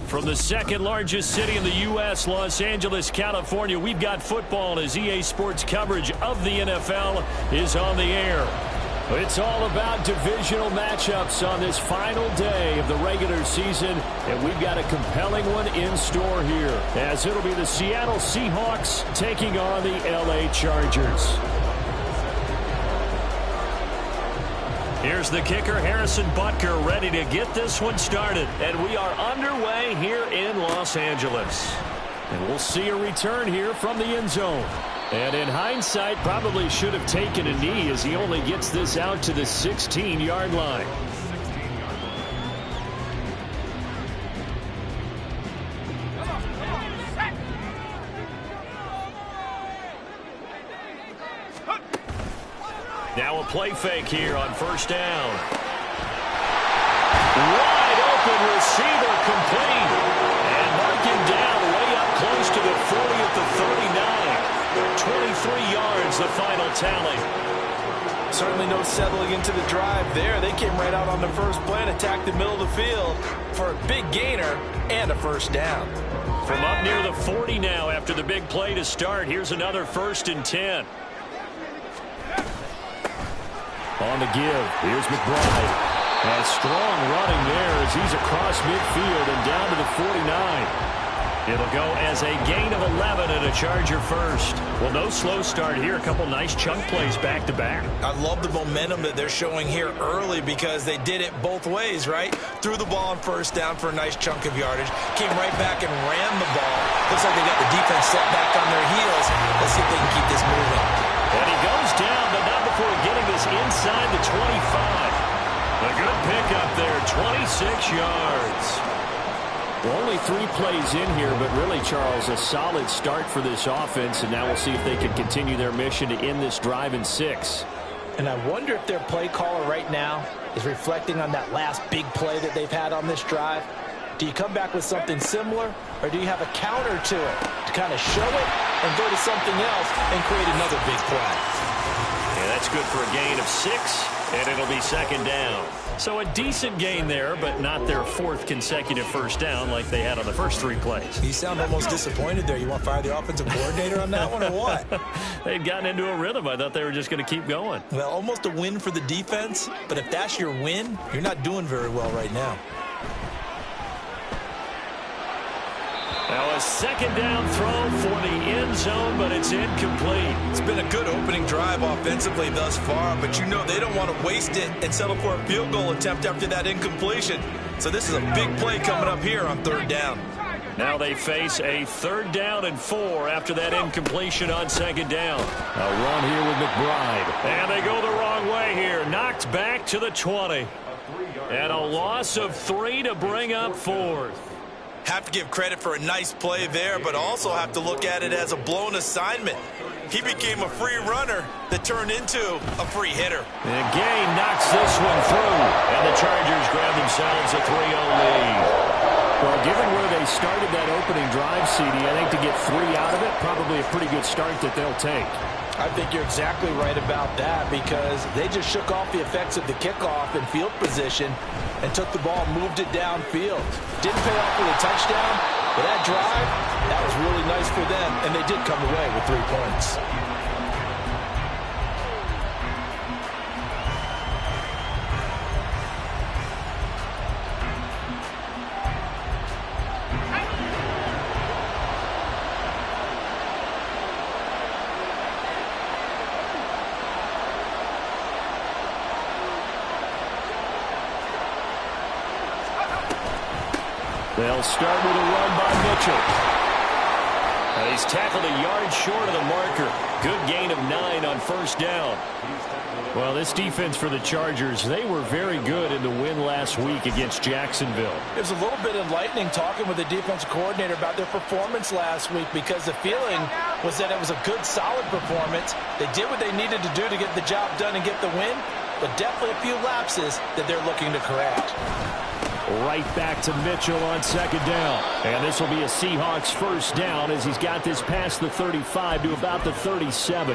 From the second largest city in the U.S., Los Angeles, California, we've got football as EA Sports coverage of the NFL is on the air. It's all about divisional matchups on this final day of the regular season, and we've got a compelling one in store here, as it'll be the Seattle Seahawks taking on the L.A. Chargers. Here's the kicker, Harrison Butker, ready to get this one started. And we are underway here in Los Angeles. And we'll see a return here from the end zone. And in hindsight, probably should have taken a knee as he only gets this out to the 16-yard line. Now a play fake here on first down. Wide open receiver complete. And marking down way up close to the 40 at the 39. 23 yards, the final tally. Certainly no settling into the drive there. They came right out on the first play and attacked the middle of the field for a big gainer and a first down. From up near the 40 now after the big play to start. Here's another 1st and 10. On the give, here's McBride. And strong running there as he's across midfield and down to the 49. It'll go as a gain of 11 and a Charger first. Well, no slow start here. A couple nice chunk plays back-to-back. I love the momentum that they're showing here early because they did it both ways, right? Threw the ball on first down for a nice chunk of yardage. Came right back and ran the ball. Looks like they got the defense set back on their heels. Let's see if they can keep this moving. And he goes down, but not before getting this inside the 25. A good pickup there, 26 yards. Well, only 3 plays in here, but really, Charles, a solid start for this offense, and now we'll see if they can continue their mission to end this drive in 6. And I wonder if their play caller right now is reflecting on that last big play that they've had on this drive. Do you come back with something similar, or do you have a counter to it to kind of show it and go to something else and create another big play? Yeah, that's good for a gain of 6, and it'll be 2nd down. So a decent gain there, but not their 4th consecutive first down like they had on the first 3 plays. You sound almost disappointed there. You want to fire the offensive coordinator on that one or what? They'd gotten into a rhythm. I thought they were just going to keep going. Well, almost a win for the defense, but if that's your win, you're not doing very well right now. Now a 2nd down throw for the end zone, but it's incomplete. It's been a good opening drive offensively thus far, but you know they don't want to waste it and settle for a field goal attempt after that incompletion. So this is a big play coming up here on 3rd down. Now they face a 3rd down and 4 after that incompletion on 2nd down. A run here with McBride. And they go the wrong way here. Knocked back to the 20. And a loss of 3 to bring up 4th. Have to give credit for a nice play there, but also have to look at it as a blown assignment. He became a free runner that turned into a free hitter. And Gay knocks this one through, and the Chargers grab themselves a 3-0 lead. Well, given where they started that opening drive, CD, I think to get 3 out of it, probably a pretty good start that they'll take. I think you're exactly right about that because they just shook off the effects of the kickoff and field position and took the ball and moved it downfield. Didn't pay off with a touchdown, but that drive, that was really nice for them, and they did come away with 3 points. They'll start with a run by Mitchell. He's tackled a yard short of the marker. Good gain of 9 on first down. Well, this defense for the Chargers, they were very good in the win last week against Jacksonville. It was a little bit enlightening talking with the defensive coordinator about their performance last week because the feeling was that it was a good, solid performance. They did what they needed to do to get the job done and get the win, but definitely a few lapses that they're looking to correct. Right back to Mitchell on 2nd down. And this will be a Seahawks first down as he's got this past the 35 to about the 37.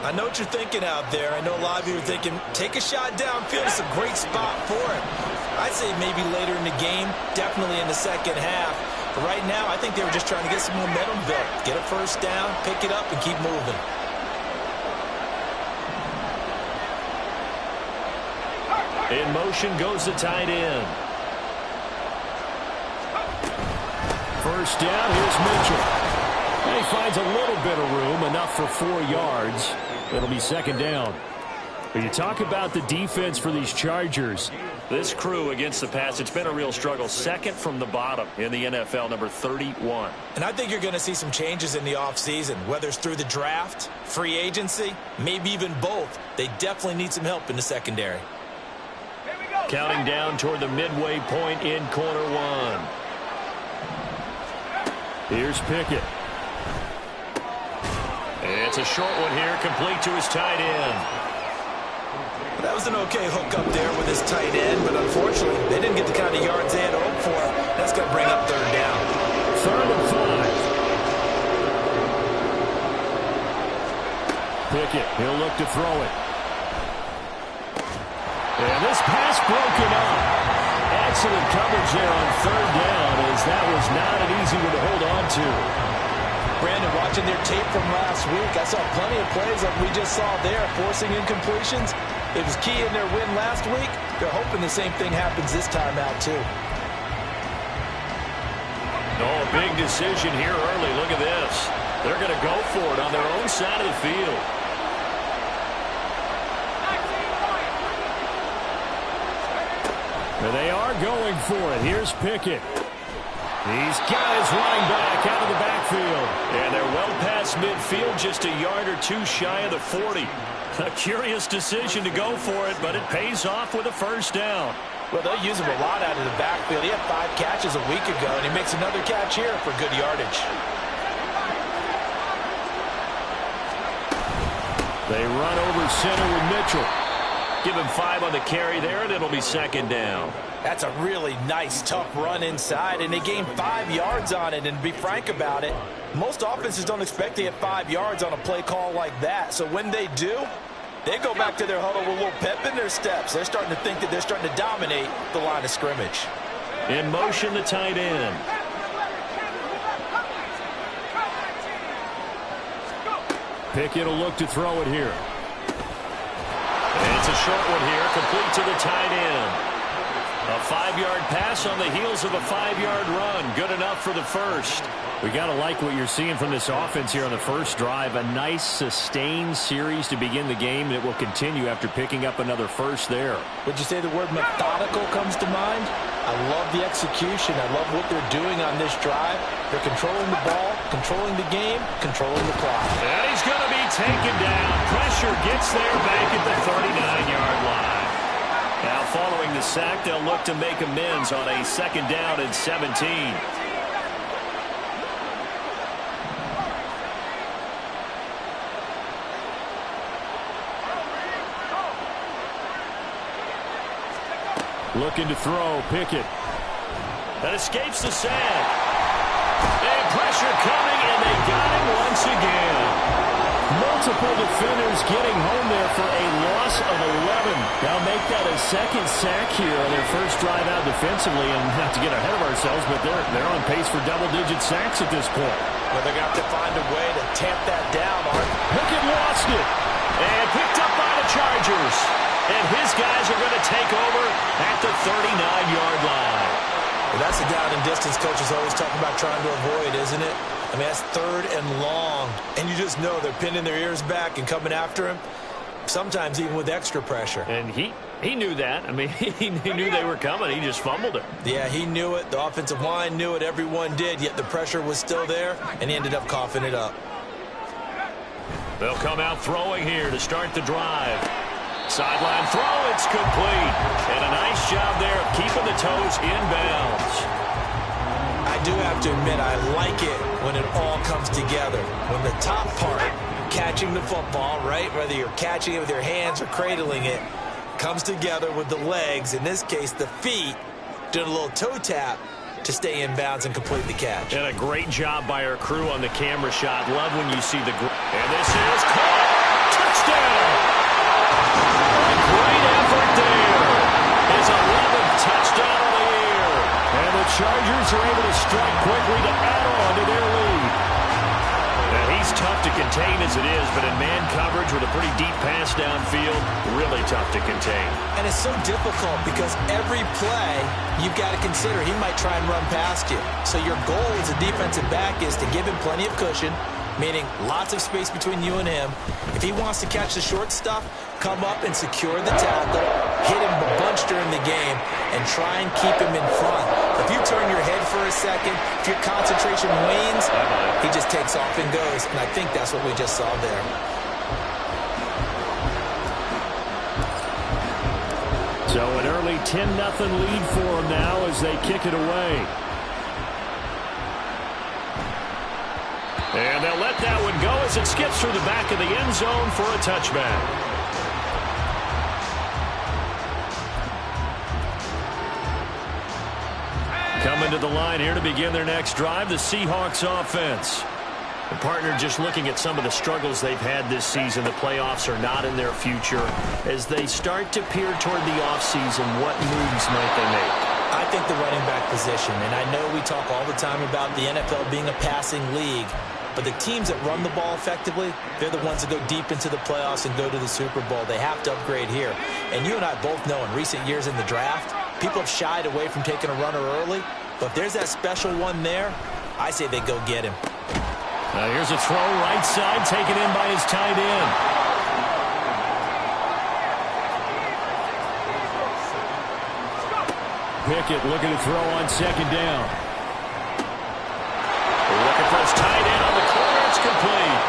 I know what you're thinking out there. I know a lot of you are thinking, take a shot downfield. It's a great spot for it. I'd say maybe later in the game, definitely in the second half. But right now, I think they were just trying to get some momentum built. Get a first down, pick it up, and keep moving. In motion goes the tight end. First down, here's Mitchell. And he finds a little bit of room, enough for 4 yards. It'll be second down. But you talk about the defense for these Chargers. This crew against the pass, it's been a real struggle. Second from the bottom in the NFL, number 31. And I think you're going to see some changes in the offseason, whether it's through the draft, free agency, maybe even both. They definitely need some help in the secondary. Counting down toward the midway point in corner one. Here's Pickett. It's a short one here, complete to his tight end. That was an okay hook up there with his tight end, but unfortunately, they didn't get the kind of yards they had hoped for. That's going to bring up third down. 3rd and 5. Pickett, he'll look to throw it. And this pass broken up. Excellent coverage there on 3rd down, as that was not an easy one to hold on to. Brandon, watching their tape from last week, I saw plenty of plays like we just saw there, forcing incompletions. It was key in their win last week. They're hoping the same thing happens this time out, too. Oh, a big decision here early. Look at this. They're going to go for it on their own side of the field. And they are going for it. Here's Pickett. He's got his running back out of the backfield. And they're well past midfield, just a yard or two shy of the 40. A curious decision to go for it, but it pays off with a first down. Well, they'll use him a lot out of the backfield. He had 5 catches a week ago, and he makes another catch here for good yardage. They run over center with Mitchell. Give him 5 on the carry there, and it'll be second down. That's a really nice, tough run inside, and they gained 5 yards on it. And to be frank about it, most offenses don't expect to get 5 yards on a play call like that. So when they do, they go back to their huddle with a little pep in their steps. They're starting to think that they're starting to dominate the line of scrimmage. In motion, the tight end. Pickett will look to throw it here. And it's a short one here, complete to the tight end. A 5-yard pass on the heels of a 5-yard run. Good enough for the first. We got to like what you're seeing from this offense here on the first drive. A nice, sustained series to begin the game, and it will continue after picking up another first there. Would you say the word methodical comes to mind? I love the execution. I love what they're doing on this drive. They're controlling the ball, controlling the game, controlling the clock. And he's going to be taken down. Pressure gets there back at the 39-yard line. Now following the sack, they'll look to make amends on a second down and 17. Looking to throw, Pickett. That escapes the sack. And pressure coming, and they got him once again. Multiple defenders getting home there for a loss of 11. They'll make that a second sack here on their first drive out defensively, and not to get ahead of ourselves, but they're on pace for double-digit sacks at this point. Well, they're going to have to find a way to tamp that down, Art. Pickett lost it. And picked up by the Chargers. And his guys are going to take over at the 39-yard line. Well, that's the down and distance coaches always talking about trying to avoid, isn't it? I mean, that's 3rd and long. And you just know they're pinning their ears back and coming after him, sometimes even with extra pressure. And he knew that. I mean, he knew they were coming. He just fumbled it. Yeah, he knew it. The offensive line knew it. Everyone did, yet the pressure was still there, and he ended up coughing it up. They'll come out throwing here to start the drive. Sideline throw, it's complete. And a nice job there of keeping the toes inbounds. I do have to admit, I like it when it all comes together. When the top part, catching the football, right, whether you're catching it with your hands or cradling it, comes together with the legs, in this case the feet, doing a little toe tap to stay in bounds and complete the catch. And a great job by our crew on the camera shot. Love when you see the... And this is caught. Touchdown! touchdown. A great effort there. His 11th touchdown on the year. And the Chargers are able to strike quickly to add on to their lead. Now, he's tough to contain as it is, but in man coverage with a pretty deep pass downfield, really tough to contain. And it's so difficult because every play you've got to consider he might try and run past you. So your goal as a defensive back is to give him plenty of cushion, meaning lots of space between you and him. If he wants to catch the short stuff, come up and secure the tackle, hit him a bunch during the game, and try and keep him in front. If you turn your head for a second, if your concentration wanes, he just takes off and goes, and I think that's what we just saw there. So an early 10-0 lead for them now as they kick it away. And they'll let that one go as it skips through the back of the end zone for a touchback. Coming to the line here to begin their next drive, the Seahawks offense. The partner just looking at some of the struggles they've had this season. The playoffs are not in their future. As they start to peer toward the offseason, what moves might they make? I think the running back position, and I know we talk all the time about the NFL being a passing league, but the teams that run the ball effectively, they're the ones that go deep into the playoffs and go to the Super Bowl. They have to upgrade here. And you and I both know in recent years in the draft, people have shied away from taking a runner early, but if there's that special one there, I say they go get him. Now here's a throw right side taken in by his tight end. Pickett looking to throw on second down. Looking for his tight end on the corner. It's complete.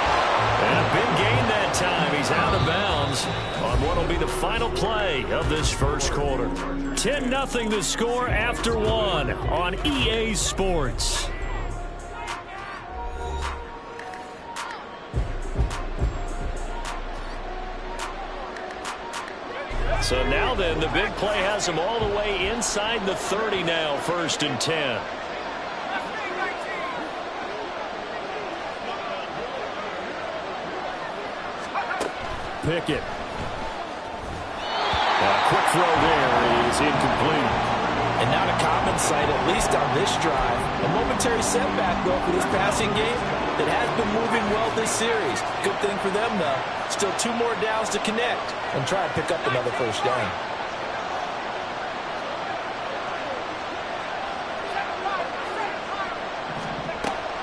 And a big gain that time. He's out of bounds on what will be the final play of this first quarter. 10-0 the score after one on EA Sports. So now then, the big play has him all the way inside the 30 now, 1st and 10. Pickett. A quick throw there is incomplete. And not a common sight, at least on this drive. A momentary setback, though, for this passing game that has been moving well this series. Good thing for them, though. Still 2 more downs to connect and try and pick up another first down.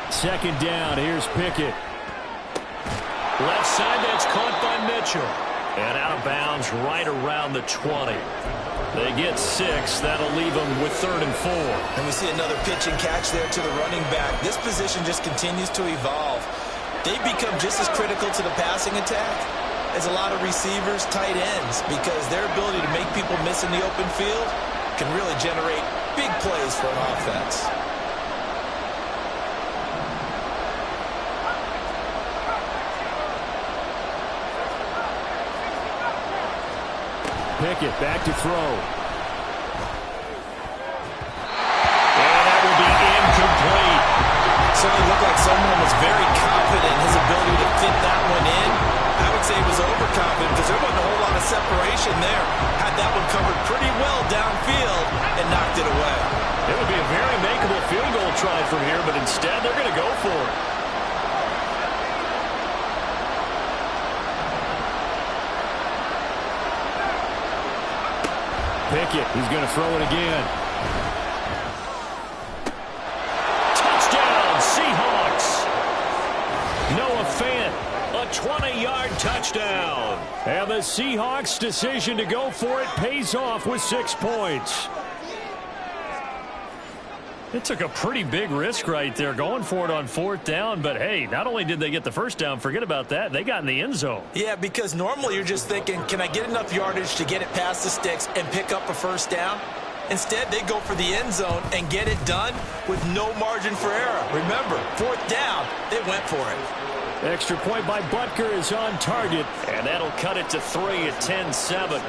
Second down, here's Pickett. Left side, that's caught by Mitchell. And out of bounds right around the 20. They get 6. That'll leave them with 3rd and 4. And we see another pitch and catch there to the running back. This position just continues to evolve. They become just as critical to the passing attack as a lot of receivers, tight ends, because their ability to make people miss in the open field can really generate big plays for an offense. Pickett back to throw. And that will be incomplete. Certainly looked like someone was very confident in his ability to fit that one in. I would say he was overconfident because there wasn't a whole lot of separation there. Had that one covered pretty well downfield and knocked it away. It would be a very makeable field goal try from here, but instead they're going to go for it. Pickett, he's going to throw it again. Touchdown, Seahawks. Noah Fant, a 20-yard touchdown. And the Seahawks' decision to go for it pays off with 6 points. It took a pretty big risk right there going for it on 4th down, but hey, not only did they get the first down, forget about that, they got in the end zone. Yeah, because normally you're just thinking, can I get enough yardage to get it past the sticks and pick up a first down? Instead, they go for the end zone and get it done with no margin for error. Remember, 4th down, they went for it. Extra point by Butker is on target, and that'll cut it to 3 at 10-7.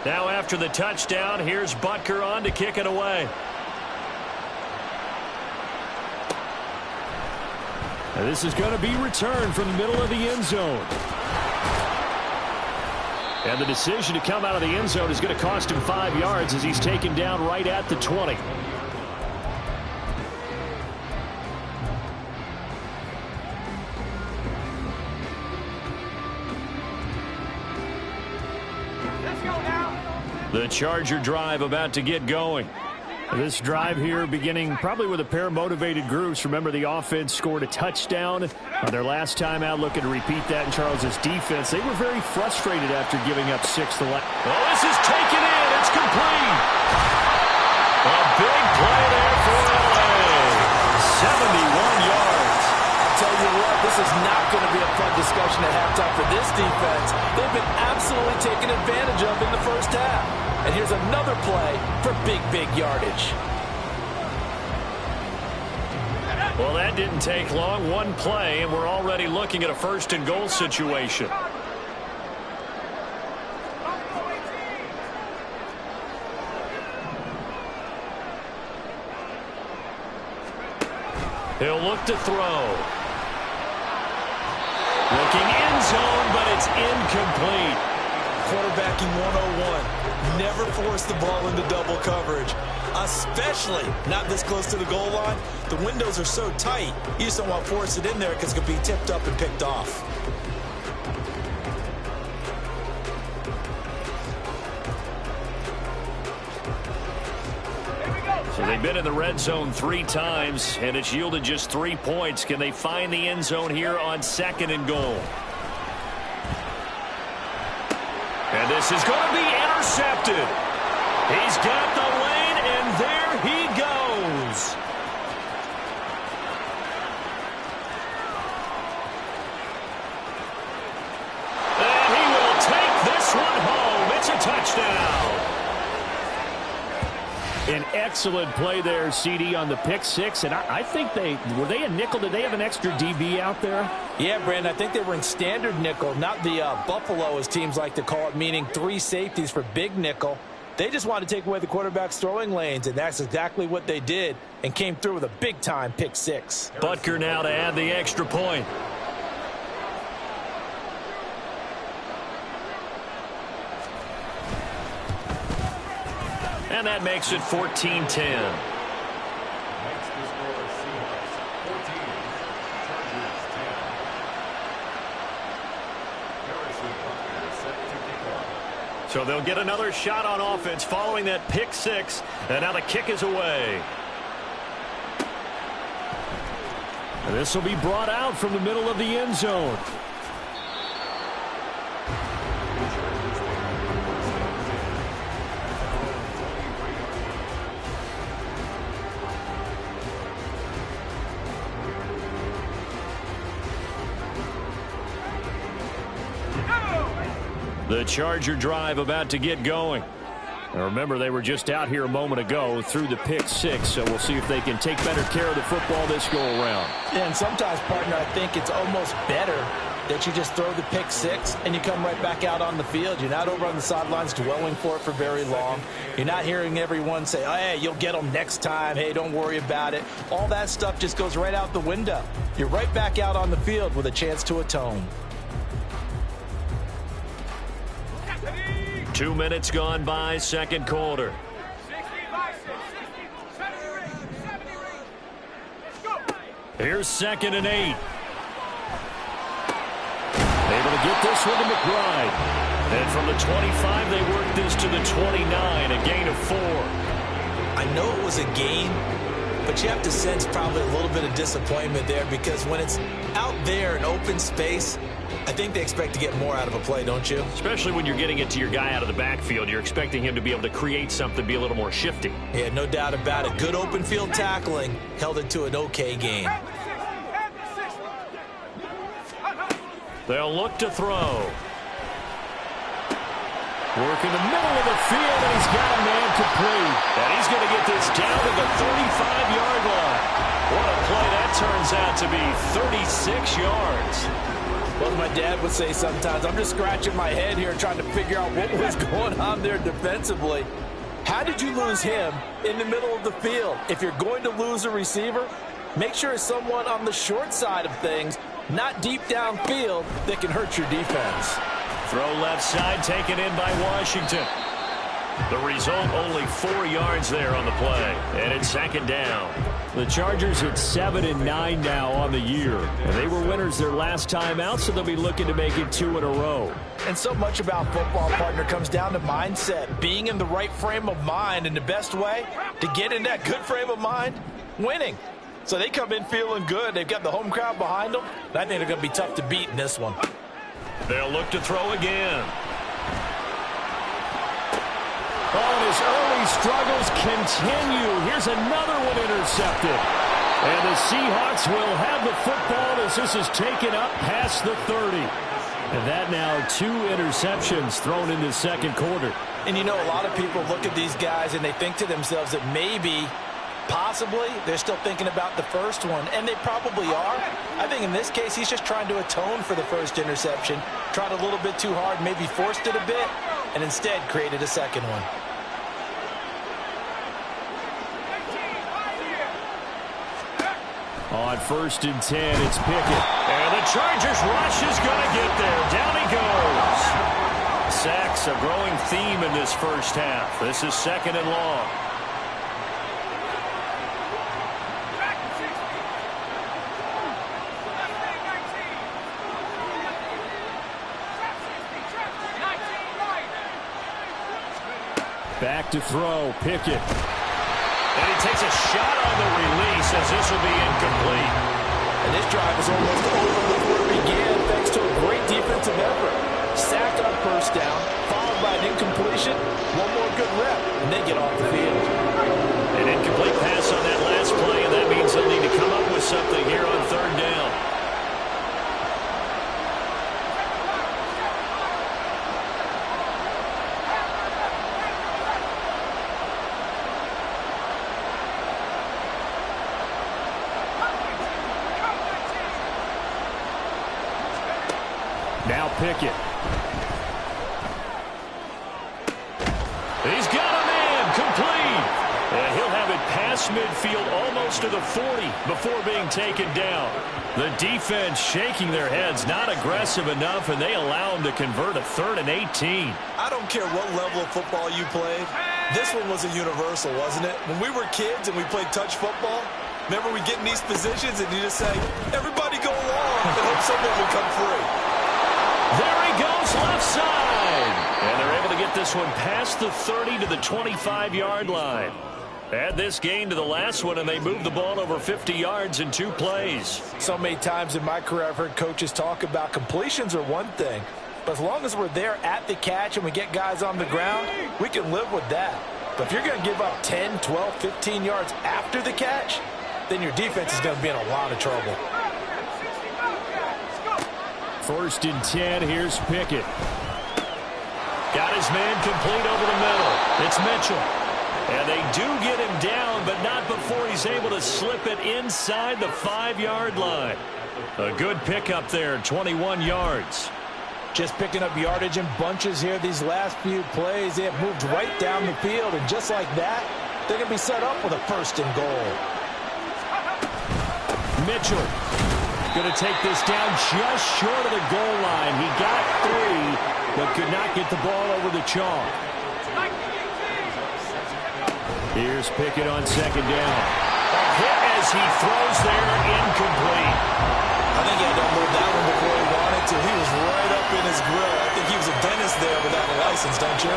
Now after the touchdown, here's Butker on to kick it away. And this is going to be returned from the middle of the end zone. And the decision to come out of the end zone is going to cost him 5 yards as he's taken down right at the 20. The Charger drive about to get going. This drive here beginning probably with a pair of motivated groups. Remember, the offense scored a touchdown on their last time out, looking to repeat that in Charles's defense. They were very frustrated after giving up 6 the last. Oh, this is taken in. It's complete. A big play there for LA. 71 yards. Tell you what, this is not going to be a fun discussion at halftime for this defense. They've been absolutely taken advantage of in the first half. And here's another play for big yardage. Well, that didn't take long. One play, and we're already looking at a first-and-goal situation. He'll look to throw. Looking end zone, but it's incomplete. Quarterbacking 101. Never force the ball into double coverage, especially not this close to the goal line. The windows are so tight, you just don't want to force it in there because it could be tipped up and picked off. So they've been in the red zone 3 times, and it's yielded just 3 points. Can they find the end zone here on 2nd and goal? And this is going to be intercepted. He's got the lane, and there he goes. And he will take this one home. It's a touchdown. An excellent play there, CD, on the pick 6. And I think were they a nickel? Did they have an extra DB out there? Yeah, Brandon, I think they were in standard nickel, not the Buffalo, as teams like to call it, meaning 3 safeties for big nickel. They just wanted to take away the quarterback's throwing lanes, and that's exactly what they did, and came through with a big-time pick 6. Butker now to add the extra point. And that makes it 14-10. So they'll get another shot on offense following that pick 6. And now the kick is away. And this will be brought out from the middle of the end zone. The Charger drive about to get going. Now remember, they were just out here a moment ago through the pick 6, so we'll see if they can take better care of the football this go-around. Yeah, and sometimes, partner, I think it's almost better that you just throw the pick 6 and you come right back out on the field. You're not over on the sidelines dwelling for it for very long. You're not hearing everyone say, oh, hey, you'll get them next time. Hey, don't worry about it. All that stuff just goes right out the window. You're right back out on the field with a chance to atone. 2 minutes gone by, second quarter. Here's 2nd and 8. Able to get this one to McBride. And from the 25, they work this to the 29, a gain of 4. I know it was a gain, but you have to sense probably a little bit of disappointment there because when it's out there in open space, I think they expect to get more out of a play, don't you? Especially when you're getting it to your guy out of the backfield. You're expecting him to be able to create something, be a little more shifty. Yeah, no doubt about it. Good open field tackling held it to an okay gain. They'll look to throw. Work in the middle of the field, and he's got a man complete. And he's going to get this down to the 35-yard line. What a play that turns out to be, 36 yards. Well, as my dad would say sometimes, I'm just scratching my head here trying to figure out what was going on there defensively. How did you lose him in the middle of the field? If you're going to lose a receiver, make sure it's someone on the short side of things, not deep downfield, that can hurt your defense. Throw left side, taken in by Washington. The result, only 4 yards there on the play. And it's second down. The Chargers at 7-9 now on the year. And they were winners their last time out, so they'll be looking to make it 2 in a row. And so much about football, partner, comes down to mindset. Being in the right frame of mind, and the best way to get in that good frame of mind, winning. So they come in feeling good. They've got the home crowd behind them. And I think they're going to be tough to beat in this one. They'll look to throw again. Oh, and his early struggles continue. Here's another one intercepted. And the Seahawks will have the football as this is taken up past the 30. And that now 2 interceptions thrown in the second quarter. And you know, a lot of people look at these guys and they think to themselves that maybe, possibly, they're still thinking about the first one. And they probably are. I think in this case, he's just trying to atone for the first interception. Tried a little bit too hard, maybe forced it a bit, and instead created a second one. On 1st and 10, it's Pickett. And the Chargers rush is going to get there. Down he goes. Sacks, a growing theme in this first half. This is 2nd and long. Back to throw, Pickett. And he takes a shot on the release as this will be incomplete. And this drive is almost over before it began thanks to a great defensive effort. Sacked on 1st down, followed by an incompletion. One more good rep, and they get off the field. An incomplete pass on that last play, and that means they'll need to come up with something here on 3rd down. Now Pickett. He's got a man complete. And he'll have it past midfield almost to the 40 before being taken down. The defense shaking their heads, not aggressive enough, and they allow him to convert a 3rd and 18. I don't care what level of football you played. This one was a universal, wasn't it? When we were kids and we played touch football, remember we get in these positions and you just say, everybody go along and hope someone will come free. There he goes, left side. And they're able to get this one past the 30 to the 25-yard line. Add this gain to the last one, and they moved the ball over 50 yards in 2 plays. So many times in my career I've heard coaches talk about completions are one thing, but as long as we're there at the catch and we get guys on the ground, we can live with that. But if you're going to give up 10, 12, 15 yards after the catch, then your defense is going to be in a lot of trouble. 1st and 10, here's Pickett. Got his man complete over the middle. It's Mitchell. And they do get him down, but not before he's able to slip it inside the 5-yard line. A good pickup there, 21 yards. Just picking up yardage in bunches here these last few plays. They have moved right down the field, and just like that, they're going to be set up with a 1st and goal. Mitchell going to take this down just short of the goal line. He got 3, but could not get the ball over the chalk. Here's Pickett on 2nd down. A hit as he throws there, incomplete. I think he had to unload that one before he wanted to. He was right up in his grill. I think he was a dentist there without a license, don't you?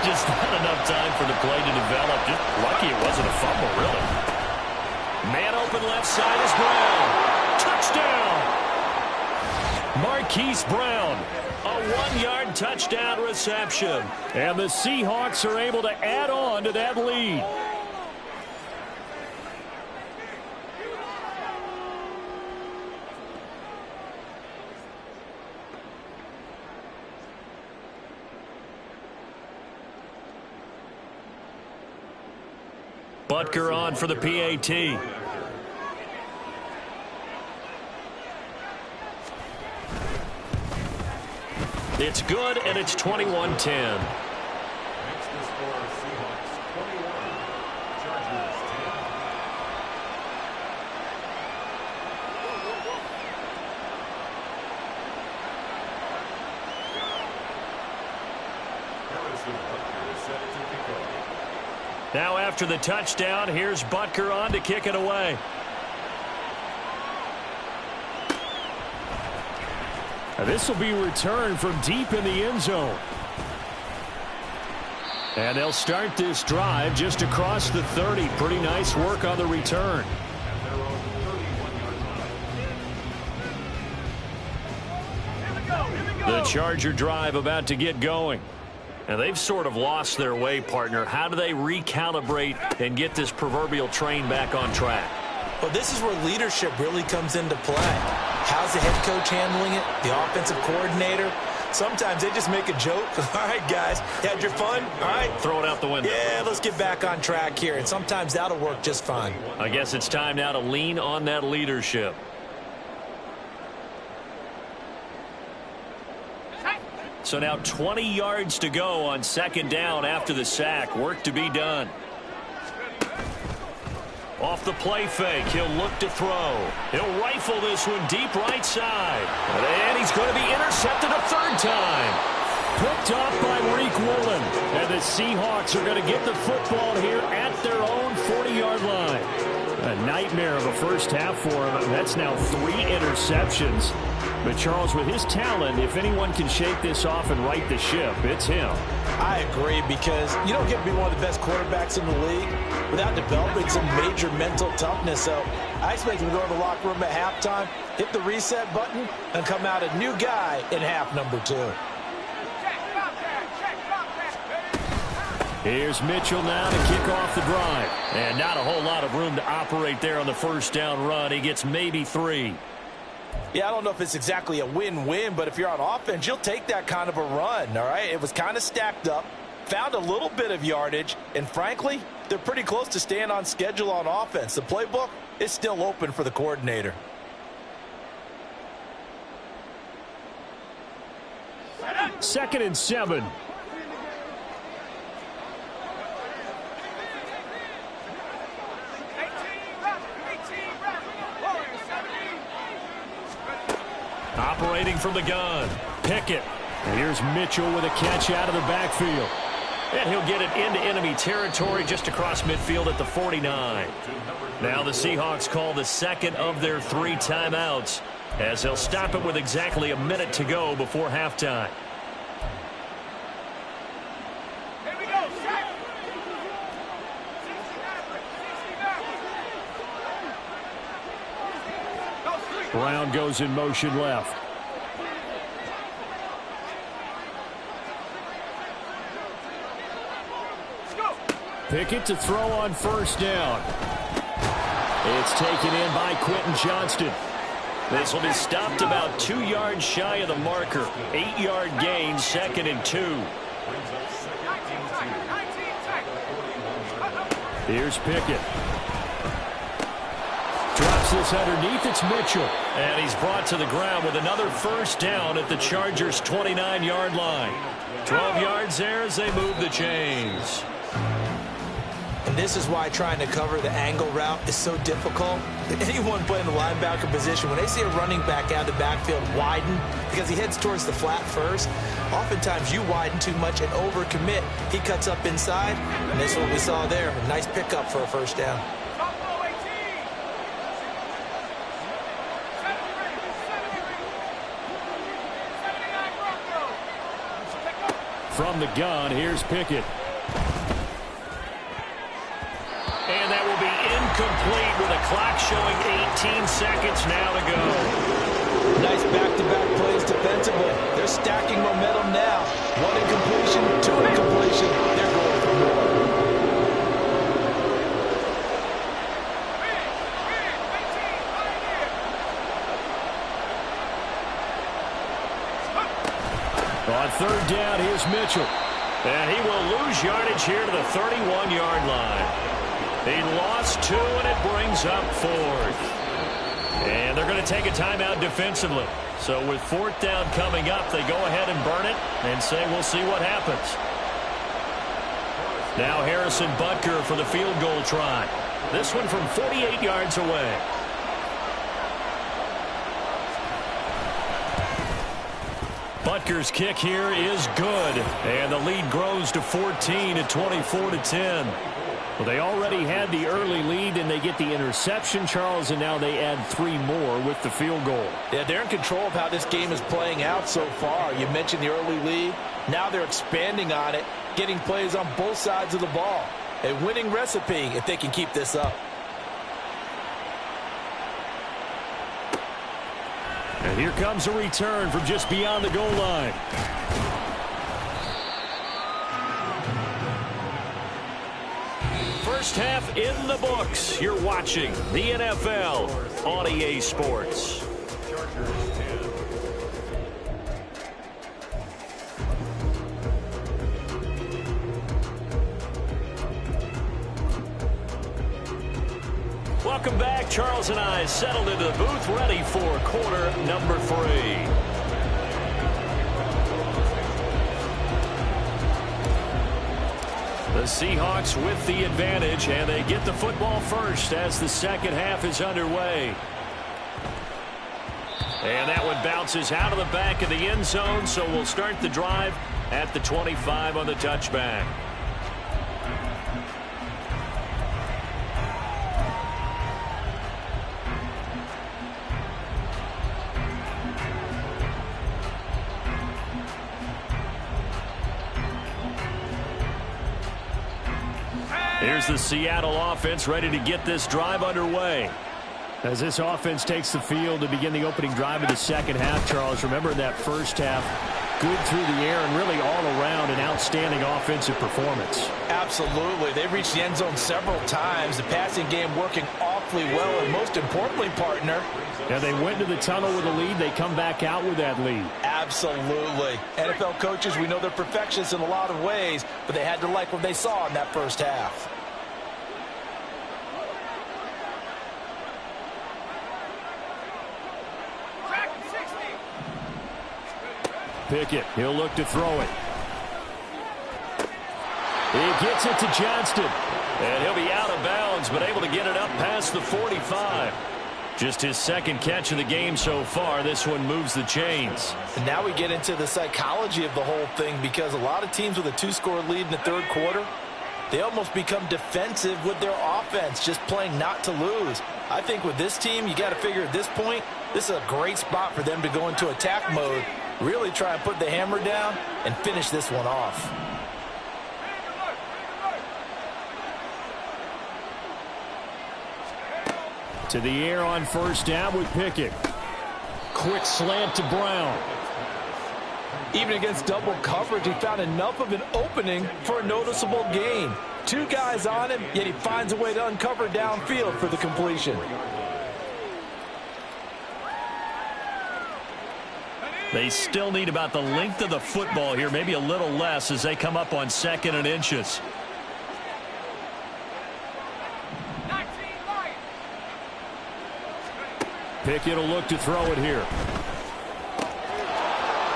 Just not enough time for the play to develop. Just lucky it wasn't a fumble, really. Man open left side is Brown. Touchdown! Marquise Brown. A 1-yard touchdown reception. And the Seahawks are able to add on to that lead. Butker on for the PAT. It's good, and it's 21-10. Now after the touchdown, here's Butker on to kick it away. This will be returned from deep in the end zone. And they'll start this drive just across the 30. Pretty nice work on the return. The Charger drive about to get going. And they've sort of lost their way, partner. How do they recalibrate and get this proverbial train back on track? Well, this is where leadership really comes into play. How's the head coach handling it? The offensive coordinator? Sometimes they just make a joke. All right, guys, you had your fun? All right. Throw it out the window. Yeah, let's get back on track here. And sometimes that'll work just fine. I guess it's time now to lean on that leadership. So now 20 yards to go on second down after the sack. Work to be done. Off the play fake, he'll look to throw. He'll rifle this one deep right side. And he's going to be intercepted a third time. Picked off by Reek Woolen. And the Seahawks are going to get the football here at their own 40-yard line. A nightmare of a first half for him. That's now 3 interceptions. But Charles, with his talent, if anyone can shake this off and right the ship, it's him. I agree, because you don't get to be one of the best quarterbacks in the league without developing some major mental toughness. So I expect him to go to the locker room at halftime, hit the reset button, and come out a new guy in half number 2. Here's Mitchell now to kick off the drive. And not a whole lot of room to operate there on the first down run. He gets maybe 3. Yeah, I don't know if it's exactly a win-win, but if you're on offense, you'll take that kind of a run, all right? It was kind of stacked up, found a little bit of yardage, and frankly, they're pretty close to staying on schedule on offense. The playbook is still open for the coordinator. Second and 7. Operating from the gun. Pickett. And here's Mitchell with a catch out of the backfield. And he'll get it into enemy territory just across midfield at the 49. Now the Seahawks call the second of their 3 timeouts, as they'll stop it with exactly a minute to go before halftime. Brown goes in motion left. Pickett to throw on first down. It's taken in by Quentin Johnston. This will be stopped about 2 yards shy of the marker. 8-yard gain, 2nd and 2. Here's Pickett. Drops this underneath. It's Mitchell. And he's brought to the ground with another first down at the Chargers' 29-yard line. 12 yards there as they move the chains. And this is why trying to cover the angle route is so difficult. Anyone playing the linebacker position, when they see a running back out of the backfield widen because he heads towards the flat first, oftentimes you widen too much and overcommit. He cuts up inside, and that's what we saw there. A nice pickup for a first down. From the gun, here's Pickett. And that will be incomplete with a clock showing 18 seconds now to go. Nice back-to-back plays defensively. They're stacking momentum now. 1 incompletion, 2 incompletion. They're going for more. On third down, here's Mitchell. And he will lose yardage here to the 31-yard line. He lost 2, and it brings up 4th. And they're going to take a timeout defensively. So with 4th down coming up, they go ahead and burn it and say we'll see what happens. Now Harrison Butker for the field goal try. This one from 48 yards away. Rutgers kick here is good. And the lead grows to 14 at 24-10. Well, they already had the early lead, and they get the interception, Charles, and now they add 3 more with the field goal. Yeah, they're in control of how this game is playing out so far. You mentioned the early lead. Now they're expanding on it, getting plays on both sides of the ball. A winning recipe if they can keep this up. And here comes a return from just beyond the goal line. First half in the books. You're watching the NFL on EA Sports. Welcome back. Charles and I settled into the booth, ready for quarter number 3. The Seahawks with the advantage, and they get the football first as the second half is underway. And that one bounces out of the back of the end zone, so we'll start the drive at the 25 on the touchback. Here's the Seattle offense ready to get this drive underway. As this offense takes the field to begin the opening drive of the second half, Charles, remember in that first half, good through the air and really all around an outstanding offensive performance. Absolutely. They reached the end zone several times. The passing game working awfully well, and most importantly, partner. Yeah, they went to the tunnel with a lead. They come back out with that lead. Absolutely. NFL coaches, we know they're perfectionists in a lot of ways, but they had to like what they saw in that first half. Pickett, he'll look to throw it. He gets it to Johnston. And he'll be out of bounds, but able to get it up past the 45. Just his second catch of the game so far. This one moves the chains. And now we get into the psychology of the whole thing, because a lot of teams with a 2-score lead in the third quarter, they almost become defensive with their offense, just playing not to lose. I think with this team, you got to figure at this point, this is a great spot for them to go into attack mode, really try and put the hammer down and finish this one off. To the air on first down with Pickett. Quick slant to Brown. Even against double coverage, he found enough of an opening for a noticeable gain. 2 guys on him, yet he finds a way to uncover downfield for the completion. They still need about the length of the football here, maybe a little less as they come up on 2nd and inches. Pickett will look to throw it here.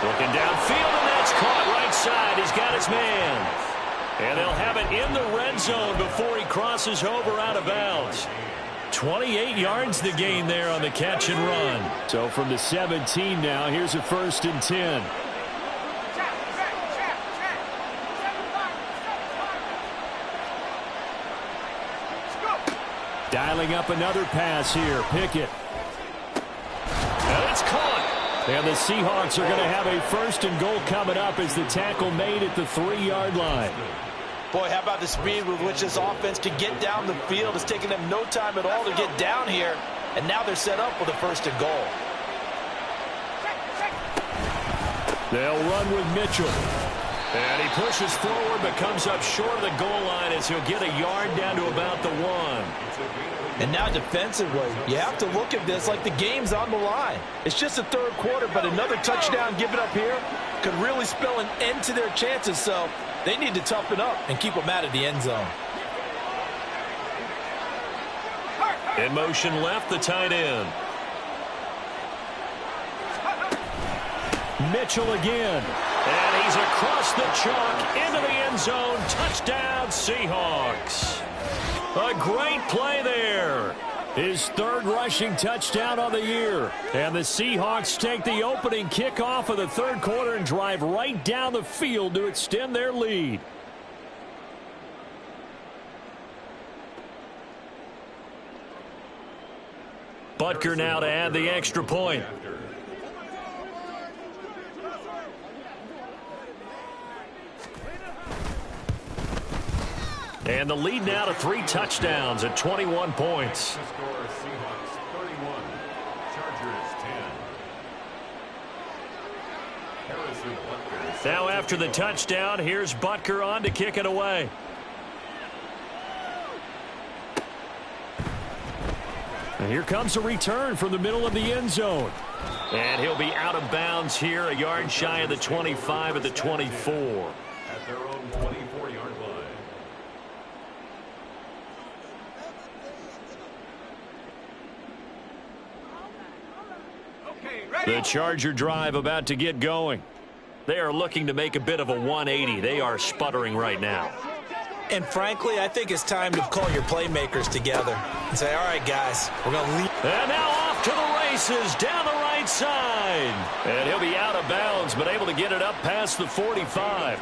Looking downfield, and that's caught right side. He's got his man. And they'll have it in the red zone before he crosses over out of bounds. 28 yards to gain there on the catch and run. So from the 17 now, here's a 1st and 10. Dialing up another pass here. Pickett. And it's caught. And the Seahawks are going to have a 1st and goal coming up as the tackle made at the 3-yard line. Boy, how about the speed with which this offense can get down the field? It's taken them no time at all to get down here, and now they're set up with a 1st and goal. They'll run with Mitchell. And he pushes forward but comes up short of the goal line as he'll get a yard down to about the 1. And now defensively, you have to look at this like the game's on the line. It's just the third quarter, but another touchdown given up here could really spell an end to their chances, so they need to toughen up and keep them out of the end zone. In motion left, the tight end. Mitchell again. And he's across the chalk into the end zone. Touchdown, Seahawks. A great play there. His third rushing touchdown on the year. And the Seahawks take the opening kickoff of the third quarter and drive right down the field to extend their lead. Butker now to add the extra point. And the lead now to 3 touchdowns at 21 points. Now after the touchdown, here's Butker on to kick it away. And here comes a return from the middle of the end zone. And he'll be out of bounds here, a yard shy of the 25 at the 24. At their own 24-yard line. The Charger drive about to get going. They are looking to make a bit of a 180. They are sputtering right now. And frankly, I think it's time to call your playmakers together and say, all right, guys, we're going to leave. And now off to the races down the right side. And he'll be out of bounds, but able to get it up past the 45.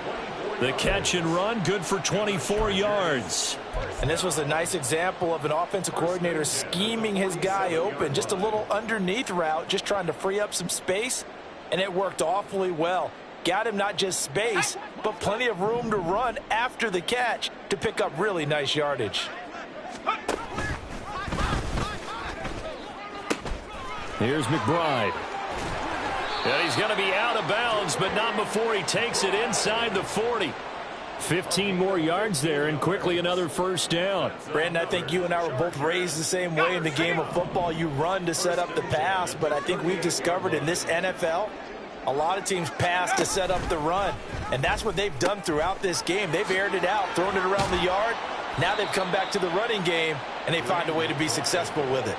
The catch and run, good for 24 yards. And this was a nice example of an offensive coordinator scheming his guy open. Just a little underneath route, just trying to free up some space, and it worked awfully well. Got him not just space, but plenty of room to run after the catch to pick up really nice yardage. Here's McBride. And he's going to be out of bounds, but not before he takes it inside the 40. 15 more yards there, and quickly another first down. Brandon, I think you and I were both raised the same way in the game of football. You run to set up the pass, but I think we've discovered in this NFL, a lot of teams pass to set up the run, and that's what they've done throughout this game. They've aired it out, thrown it around the yard. Now they've come back to the running game, and they find a way to be successful with it.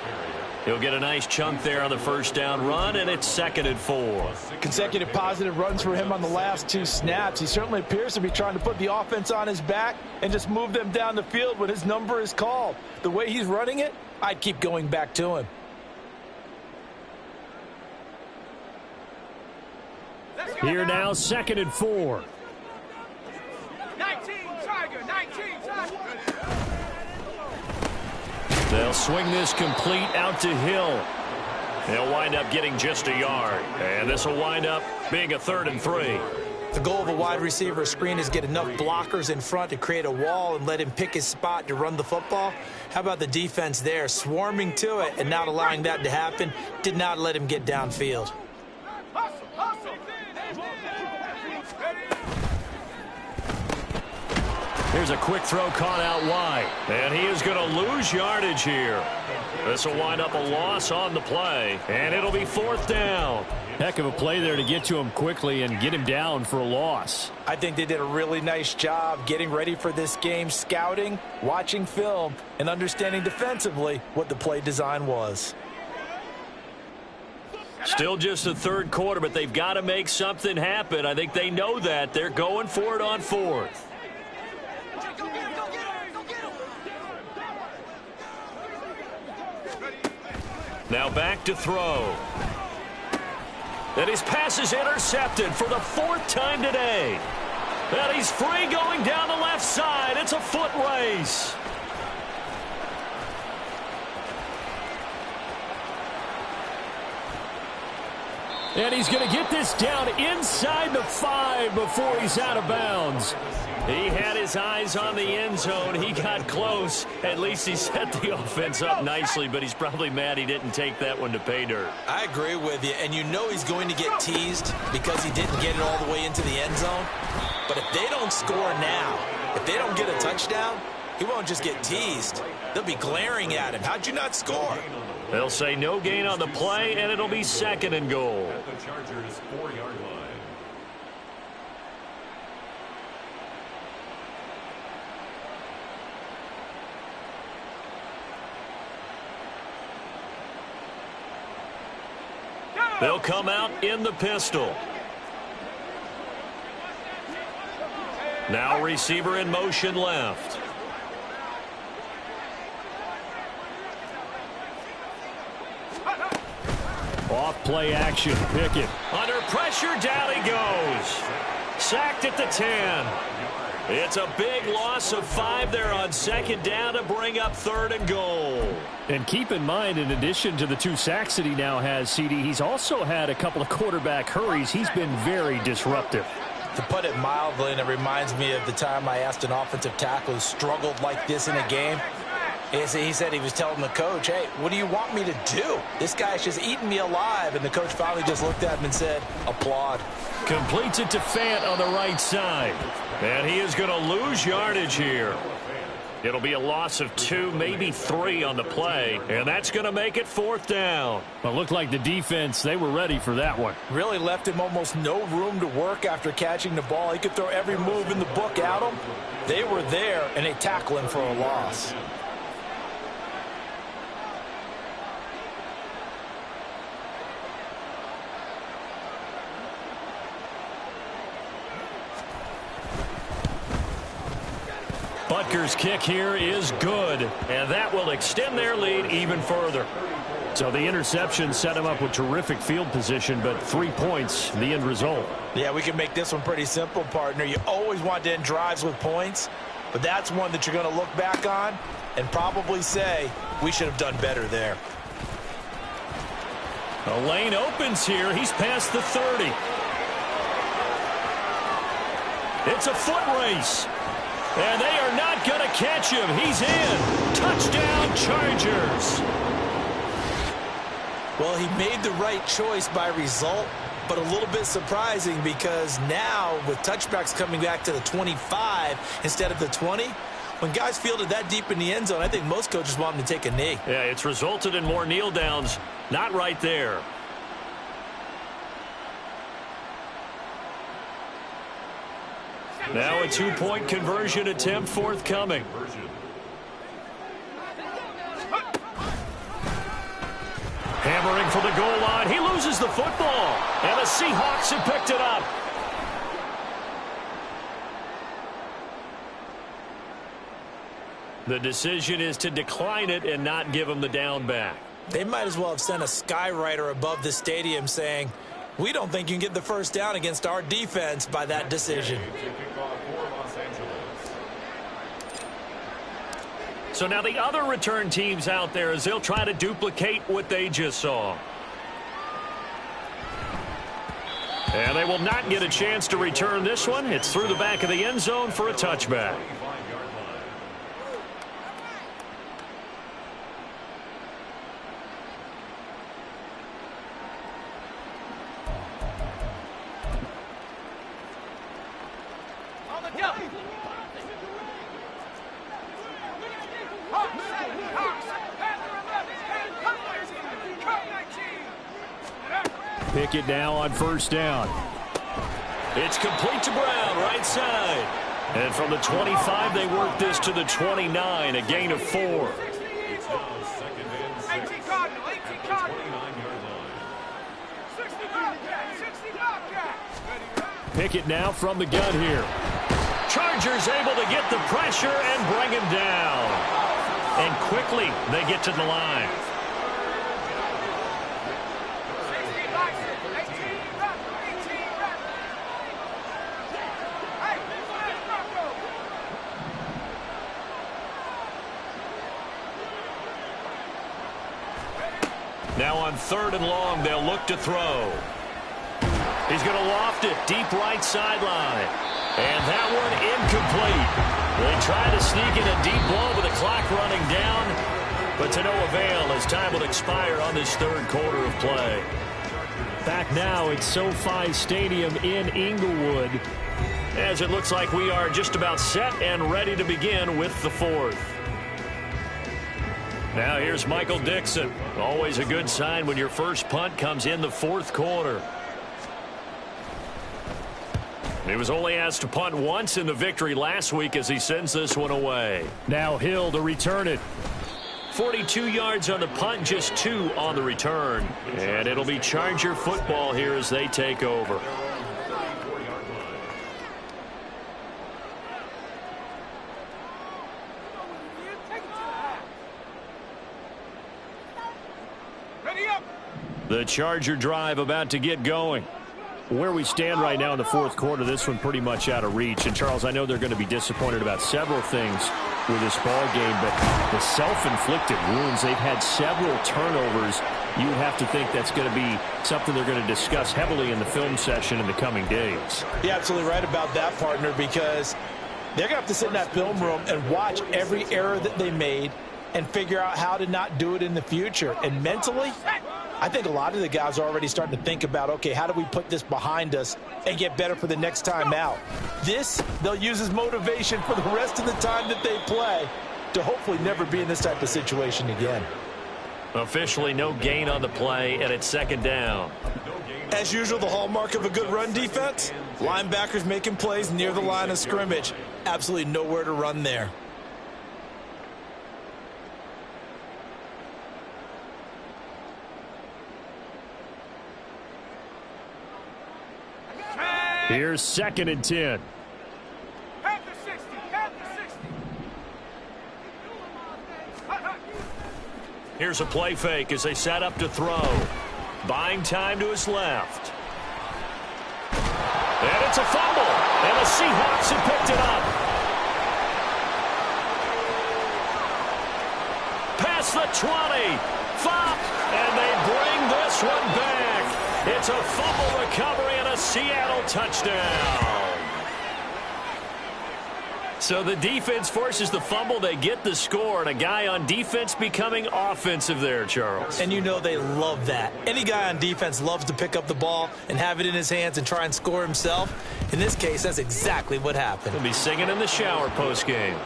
He'll get a nice chunk there on the first down run, and it's 2nd and 4. Consecutive positive runs for him on the last 2 snaps. He certainly appears to be trying to put the offense on his back and just move them down the field when his number is called. The way he's running it, I'd keep going back to him. Here now, 2nd and 4. 19, Tiger, 19, Tiger. They'll swing this complete out to Hill. They'll wind up getting just a yard. And this will wind up being a 3rd and 3. The goal of a wide receiver screen is get enough blockers in front to create a wall and let him pick his spot to run the football. How about the defense there, swarming to it and not allowing that to happen? Did not let him get downfield. Here's a quick throw caught out wide. And he is going to lose yardage here. This will wind up a loss on the play. And it'll be 4th down. Heck of a play there to get to him quickly and get him down for a loss. I think they did a really nice job getting ready for this game, scouting, watching film, and understanding defensively what the play design was. Still just the 3rd quarter, but they've got to make something happen. I think they know that. They're going for it on 4th. Now back to throw. And his pass is intercepted for the 4th time today. And he's free going down the left side. It's a foot race. And he's going to get this down inside the 5 before he's out of bounds. He had his eyes on the end zone. He got close. At least he set the offense up nicely, but he's probably mad he didn't take that one to pay dirt. I agree with you, and you know he's going to get teased because he didn't get it all the way into the end zone. But if they don't score now, if they don't get a touchdown, he won't just get teased. They'll be glaring at him. How'd you not score? They'll say no gain on the play, and it'll be 2nd and goal. At the Chargers' 4-yard line. They'll come out in the pistol. Now receiver in motion left. Off play action. Pickett. Under pressure, down he goes. Sacked at the 10. It's a big loss of 5 there on second down to bring up 3rd and goal. And keep in mind, in addition to the 2 sacks that he now has, CD, he's also had a couple of quarterback hurries. He's been very disruptive. To put it mildly, and it reminds me of the time I asked an offensive tackle who struggled like this in a game. He said he was telling the coach, hey, what do you want me to do? This guy's just eating me alive. And the coach finally just looked at him and said, applaud. Completes it to Fant on the right side. And he is going to lose yardage here. It'll be a loss of 2, maybe 3 on the play. And that's going to make it 4th down. Well, it looked like the defense, they were ready for that one. Really left him almost no room to work after catching the ball. He could throw every move in the book at him. They were there, and they tackle him for a loss. Butker's kick here is good, and that will extend their lead even further. So the interception set him up with terrific field position, but 3 points, the end result. Yeah, we can make this one pretty simple, partner. You always want to end drives with points, but that's one that you're going to look back on and probably say, we should have done better there. A lane opens here. He's past the 30. It's a foot race. And they are not going to catch him. He's in. Touchdown, Chargers. Well, he made the right choice by result, but a little bit surprising because now with touchbacks coming back to the 25 instead of the 20, when guys fielded that deep in the end zone, I think most coaches want them to take a knee. Yeah, it's resulted in more kneel downs. Not right there. Now a 2-point conversion attempt forthcoming. Hammering for the goal line. He loses the football. And the Seahawks have picked it up. The decision is to decline it and not give him the down back. They might as well have sent a skywriter above the stadium saying, we don't think you can get the first down against our defense by that decision. So now the other return teams out there as they'll try to duplicate what they just saw. And they will not get a chance to return this one. It's through the back of the end zone for a touchback. Pickett now on first down. It's complete to Brown, right side. And from the 25, they work this to the 29, a gain of 4. 18 Cardinal, 18 Cardinal. 60 Bobcat, 60 Bobcat. Pickett now from the gun here. Chargers able to get the pressure and bring him down. And quickly, they get to the line. Now on 3rd and long, they'll look to throw. He's going to loft it deep right sideline. And that one incomplete. They try to sneak in a deep ball with the clock running down, but to no avail as time will expire on this 3rd quarter of play. Back now at SoFi Stadium in Inglewood, as it looks like we are just about set and ready to begin with the 4th. Now here's Michael Dixon. Always a good sign when your first punt comes in the 4th quarter. He was only asked to punt once in the victory last week as he sends this one away. Now Hill to return it. 42 yards on the punt, just 2 on the return. And it'll be Charger football here as they take over. Ready up. The Charger drive about to get going. Where we stand right now in the fourth quarter, this one pretty much out of reach. And, Charles, I know they're going to be disappointed about several things with this ball game, but the self-inflicted wounds, they've had several turnovers. You would have to think that's going to be something they're going to discuss heavily in the film session in the coming days. You're absolutely right about that, partner, because they're going to have to sit in that film room and watch every error that they made and figure out how to not do it in the future. And mentally, I think a lot of the guys are already starting to think about, okay, how do we put this behind us and get better for the next time out? This, they'll use as motivation for the rest of the time that they play to hopefully never be in this type of situation again. Officially no gain on the play, and it's second down. As usual, the hallmark of a good run defense, linebackers making plays near the line of scrimmage. Absolutely nowhere to run there. Here's second and 10. Half the 60, half the 60. Here's a play fake as they set up to throw. Buying time to his left. And it's a fumble. And the Seahawks have picked it up. Past the 20. Fop. And they bring this one back. It's a fumble recovery and a Seattle touchdown. So the defense forces the fumble. They get the score, and a guy on defense becoming offensive there, Charles. And you know they love that. Any guy on defense loves to pick up the ball and have it in his hands and try and score himself. In this case, that's exactly what happened. He'll be singing in the shower postgame.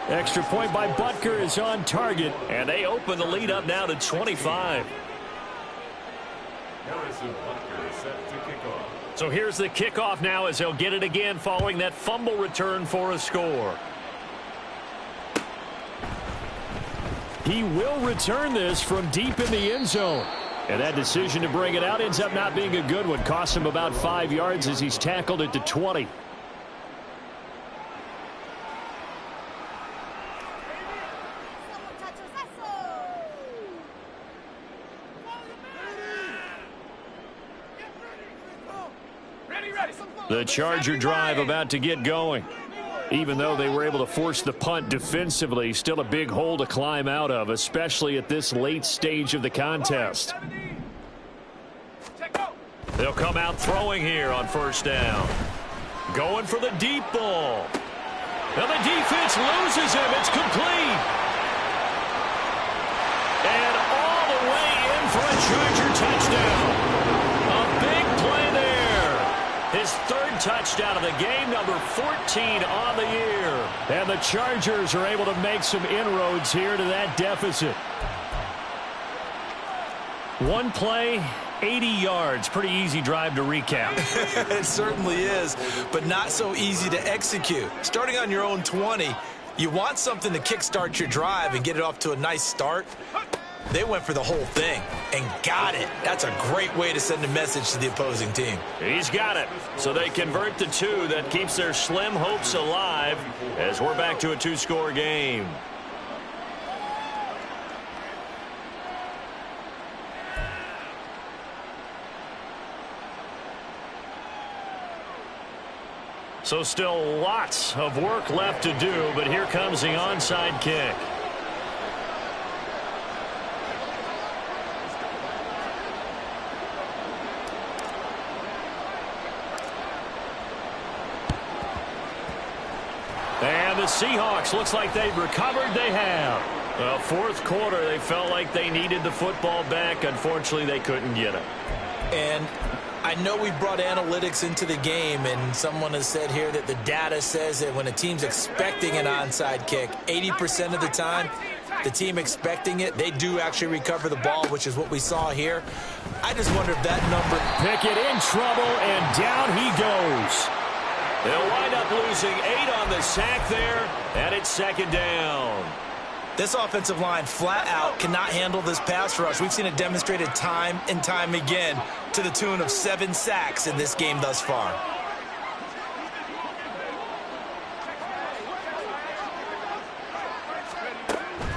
Extra point by Butker is on target, and they open the lead up now to 25. Harrison Butker is set to kick off. So here's the kickoff now as they'll get it again following that fumble return for a score. He will return this from deep in the end zone. And that decision to bring it out ends up not being a good one. Costs him about 5 yards as he's tackled at the 20. The Charger drive about to get going. Even though they were able to force the punt defensively, still a big hole to climb out of, especially at this late stage of the contest. They'll come out throwing here on first down. Going for the deep ball. Now the defense loses him. It's complete. And all the way in for a Charger touchdown. A big play there. His third touchdown of the game, number 14 on the year. And the Chargers are able to make some inroads here to that deficit. One play, 80 yards. Pretty easy drive to recap. It certainly is, but not so easy to execute. Starting on your own 20, you want something to kickstart your drive and get it off to a nice start. They went for the whole thing and got it. That's a great way to send a message to the opposing team. He's got it. So they convert the two. That keeps their slim hopes alive as we're back to a two-score game. So still lots of work left to do, but here comes the onside kick. And the Seahawks, looks like they've recovered. They have. Well, fourth quarter, they felt like they needed the football back. Unfortunately, they couldn't get it. And I know we brought analytics into the game, and someone has said here that the data says that when a team's expecting an onside kick, 80% of the time, the team expecting it, they do actually recover the ball, which is what we saw here. I just wonder if that number... Pickett in trouble, and down he goes. They'll wind up losing 8 on the sack there, and it's second down. This offensive line flat out cannot handle this pass rush. We've seen it demonstrated time and time again to the tune of 7 sacks in this game thus far.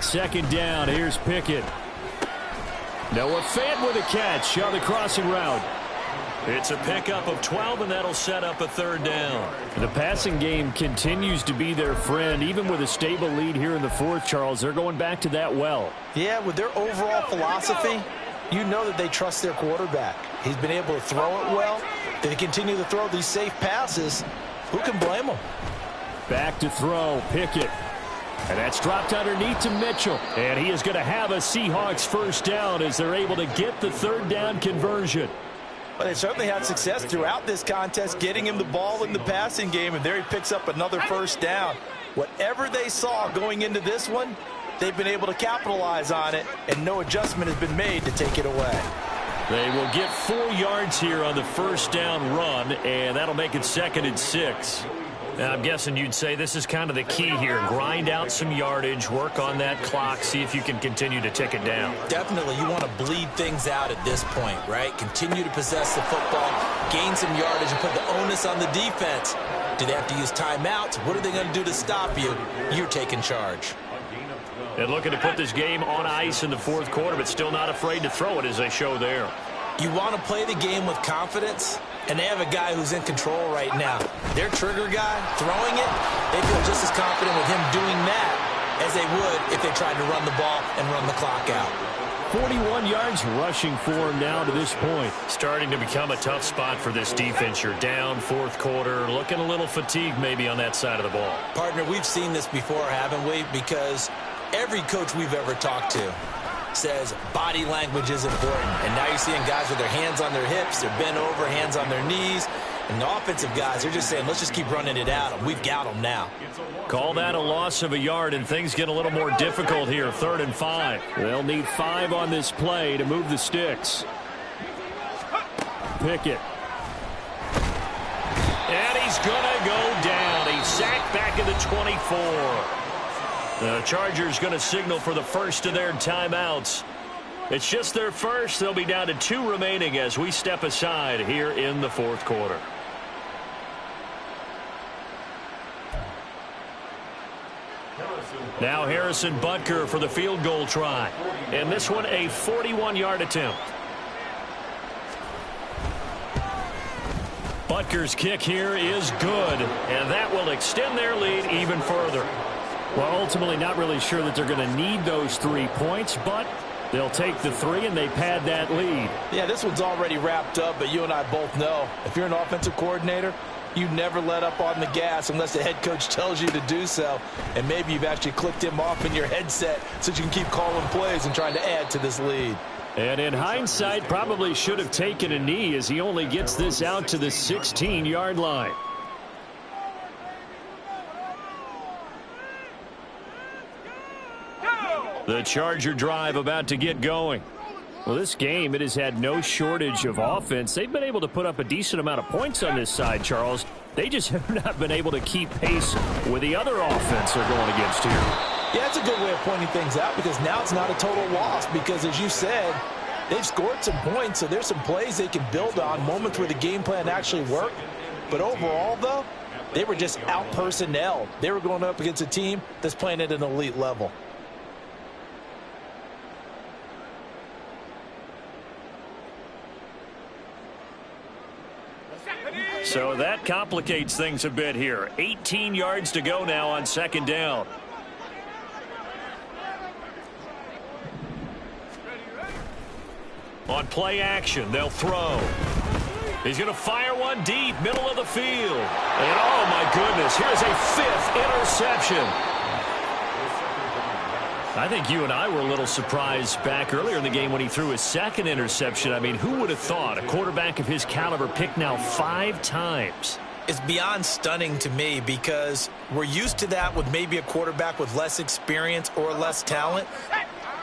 Second down, here's Pickett. Noah Fant with a catch on the crossing route. It's a pickup of 12, and that'll set up a third down. The passing game continues to be their friend. Even with a stable lead here in the fourth, Charles, they're going back to that well. Yeah, with their overall philosophy, you know that they trust their quarterback. He's been able to throw it well. They continue to throw these safe passes. Who can blame them? Back to throw, Pickett. And that's dropped underneath to Mitchell. And he is going to have a Seahawks first down as they're able to get the third down conversion. Well, they certainly had success throughout this contest, getting him the ball in the passing game, and there he picks up another first down. Whatever they saw going into this one, they've been able to capitalize on it, and no adjustment has been made to take it away. They will get 4 yards here on the first down run, and that'll make it 2nd and 6. Now, I'm guessing you'd say this is kind of the key here. Grind out some yardage, work on that clock, see if you can continue to tick it down. Definitely, you want to bleed things out at this point, right? Continue to possess the football, gain some yardage, and put the onus on the defense. Do they have to use timeouts? What are they going to do to stop you? You're taking charge. And looking to put this game on ice in the fourth quarter, but still not afraid to throw it as they show there. You want to play the game with confidence, and they have a guy who's in control right now. Their trigger guy, throwing it, they feel just as confident with him doing that as they would if they tried to run the ball and run the clock out. 41 yards rushing for him now to this point. Starting to become a tough spot for this defense. You're down fourth quarter, looking a little fatigued maybe on that side of the ball. Partner, we've seen this before, haven't we? Because every coach we've ever talked to says body language is important. And now you're seeing guys with their hands on their hips, they're bent over, hands on their knees. And the offensive guys, they're just saying, let's just keep running it out. We've got them now. Call that a loss of a yard, and things get a little more difficult here. 3rd and 5. They'll need 5 on this play to move the sticks. Pickett. And he's going to go down. He's sacked back at the 24. The Chargers going to signal for the first of their timeouts. It's just their first. They'll be down to 2 remaining as we step aside here in the fourth quarter. Now Harrison Butker for the field goal try. And this one a 41-yard attempt. Butker's kick here is good, and that will extend their lead even further. Well, ultimately not really sure that they're going to need those 3 points, but they'll take the 3 and they pad that lead. Yeah, this one's already wrapped up, but you and I both know if you're an offensive coordinator, you never let up on the gas unless the head coach tells you to do so. And maybe you've actually clicked him off in your headset so you can keep calling plays and trying to add to this lead. And in hindsight, probably should have taken a knee as he only gets this out to the 16-yard line. The Charger drive about to get going. Well, this game, it has had no shortage of offense. They've been able to put up a decent amount of points on this side, Charles. They just have not been able to keep pace with the other offense they're going against here. Yeah, that's a good way of pointing things out because now it's not a total loss because, as you said, they've scored some points, so there's some plays they can build on, moments where the game plan actually worked. But overall, though, they were just out-personnel. They were going up against a team that's playing at an elite level. So that complicates things a bit here. 18 yards to go now on 2nd down. On play action, they'll throw. He's going to fire one deep, middle of the field. And oh my goodness, here's a 5th interception. I think you and I were a little surprised back earlier in the game when he threw his 2nd interception. I mean, who would have thought a quarterback of his caliber picked now 5 times? It's beyond stunning to me because we're used to that with maybe a quarterback with less experience or less talent.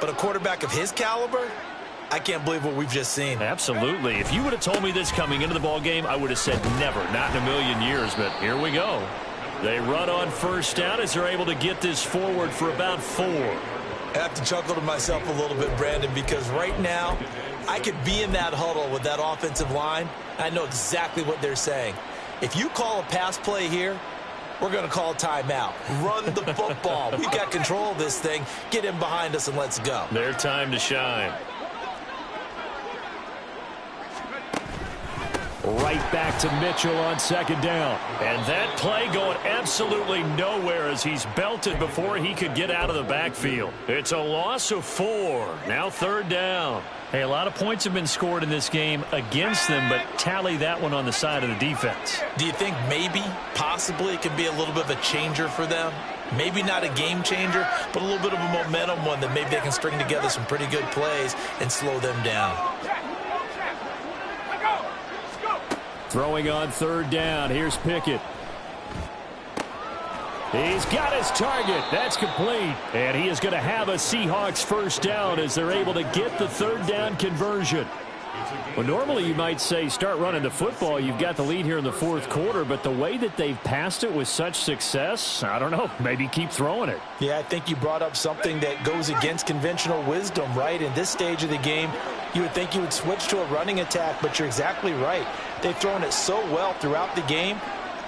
But a quarterback of his caliber, I can't believe what we've just seen. Absolutely. If you would have told me this coming into the ball game, I would have said never, not in a million years. But here we go. They run on first down as they're able to get this forward for about 4. I have to chuckle to myself a little bit, Brandon, because right now I could be in that huddle with that offensive line. I know exactly what they're saying. If you call a pass play here, we're going to call a timeout. Run the football. We've got control of this thing. Get him behind us and let's go. Their time to shine. Right back to Mitchell on second down. And that play going absolutely nowhere as he's belted before he could get out of the backfield. It's a loss of 4. Now third down. Hey, a lot of points have been scored in this game against them, but tally that one on the side of the defense. Do you think maybe, possibly, it could be a little bit of a changer for them? Maybe not a game changer, but a little bit of a momentum one that maybe they can string together some pretty good plays and slow them down. Throwing on third down. Here's Pickett. He's got his target. That's complete. And he is going to have a Seahawks first down as they're able to get the third down conversion. Well, normally you might say start running the football. You've got the lead here in the fourth quarter, but the way that they've passed it with such success, I don't know, maybe keep throwing it. Yeah, I think you brought up something that goes against conventional wisdom, right? In this stage of the game, you would think you would switch to a running attack, but you're exactly right. They've thrown it so well throughout the game,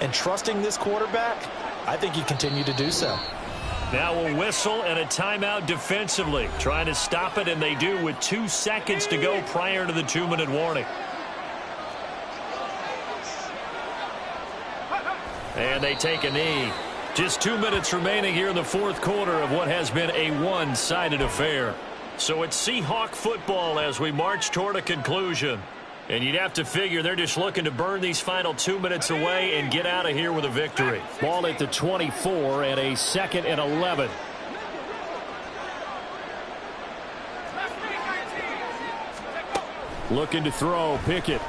and trusting this quarterback, I think you continue to do so. Now a whistle and a timeout defensively. Trying to stop it, and they do with 2 seconds to go prior to the 2-minute warning. And they take a knee. Just 2 minutes remaining here in the fourth quarter of what has been a one-sided affair. So it's Seahawk football as we march toward a conclusion. And you'd have to figure they're just looking to burn these final 2 minutes away and get out of here with a victory. Ball at the 24 and a 2nd and 11. Looking to throw, Pickett.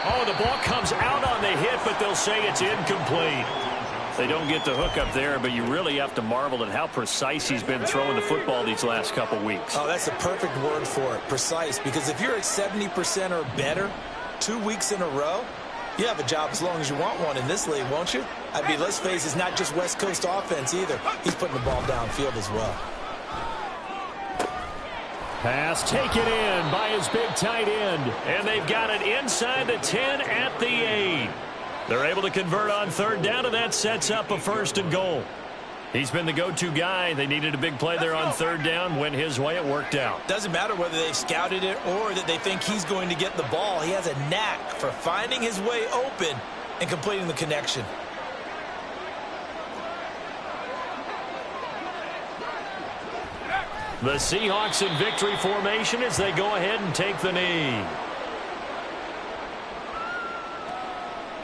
Oh, the ball comes out on the hit, but they'll say it's incomplete. They don't get the hook up there, but you really have to marvel at how precise he's been throwing the football these last couple weeks. Oh, that's the perfect word for it, precise, because if you're at 70% or better 2 weeks in a row, you have a job as long as you want one in this league, won't you? I mean, let's face it, it's not just West Coast offense either. He's putting the ball downfield as well. Pass taken in by his big tight end, and they've got it inside the 10 at the 8. They're able to convert on third down, and that sets up a 1st and goal. He's been the go-to guy. They needed a big play there on third down. Went his way. It worked out. Doesn't matter whether they've scouted it or that they think he's going to get the ball. He has a knack for finding his way open and completing the connection. The Seahawks in victory formation as they go ahead and take the knee.